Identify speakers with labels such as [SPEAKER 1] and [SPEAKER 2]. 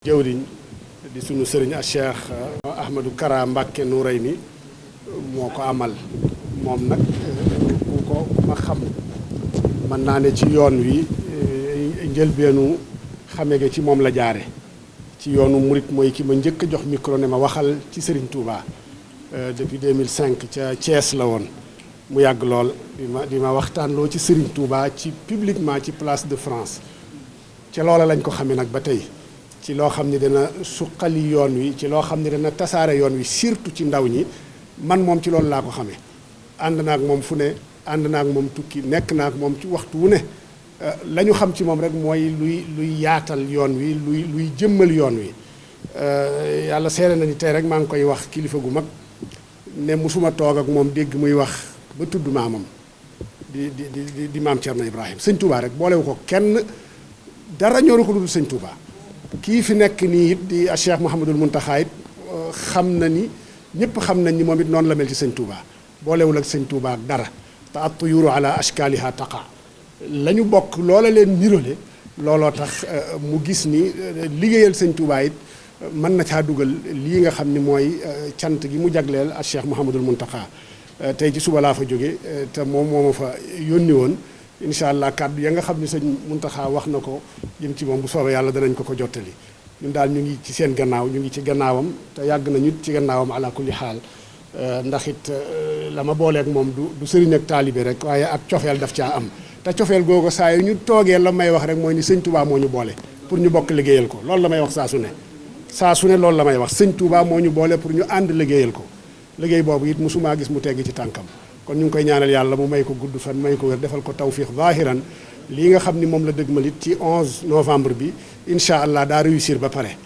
[SPEAKER 1] jëwriñ di sunu sëriñ a Cheikh Ahmadou Kara Mbacké Nourayni moo ko amal moom nag ku ma xam mën naa ne ci yoon wi njëlbeenu xame ga ci moom la jaare ci yoonu murit mooy ki ma njëkk a jox micro ne ma waxal ci Serigne Touba depuis 2005 ca Thiès la woon mu yàgg lool di ma waxtaanloo ci Serigne Touba ci publiquement ci place de France ca loola lañ ko xamee nag ba tey ci loo xam ne dana suqali yoon wi ci loo xam ne dana tasaare yoon wi surtout ci ndaw ñi man moom ci loolu laa ko xamee ànd naag moom fu ne ànd naag moom tukki nekk naag moom ci waxtu wu ne la ñu xam ci moom rek mooy luy yaatal yoon wi luy jëmmal yoon wi yàlla seere na ni tey rek maa ngi koy wax kilifa gu mag ne musuma toog ak moom dégg muy wax ba tudd maamam di maam Thierno Ibrahim sëñ Touba rek boolewu ko kenn dara ñoru ko dul sëñ Touba kii fi nekk nii it di Cheikh Mouhamadul Mountakha it xam na ni ñëpp xam nañ ni moom it noonu la mel ci sëñ Touba boolewul ak sëñ Touba ak dara te at tuyuru ala ashkaliha taqa la ñu bokk loola leen nirole looloo tax mu gis ni liggéeyal sëñ Touba it mën na caa dugal lii nga xam ni mooy cant gi mu jagleel ak Cheikh Mouhamadul Mountakha tey ci suba laa fa jóge te moom moo ma fa yónni woon incha allah kàddu ya nga xam ni sëñ Mountakha wax na ko jëm ci moom bu soobee yàlla danañ ko jottali ñun daal ñu ngi ci seen gannaaw ñu ngi ci gannaawam te yàgg nañu ci gannaawam ala kulli xaal ndax it la ma booleeg moom du sëriñ ak taalibe rek waaye ak cofeel daf caa am te cofeel googu saa yu ñu toogee la may wax rek mooy ni sëñ Touba moo ñu boole pour ñu bokk liggéeyal ko loolu la may wax saa su ne loolu la may wax sëñ Touba moo ñu boole pour ñu ànd liggéeyal ko liggéey boobu it mosumaa gis mu tegg ci tànkam kon ñu ngi koy ñaanal yàlla mu may ko gudd fan may ko wér defal ko tawfiix zahiran lii nga xam ni moom la dëgmal it ci 11 novembre bi incha allah daa réussir ba pare.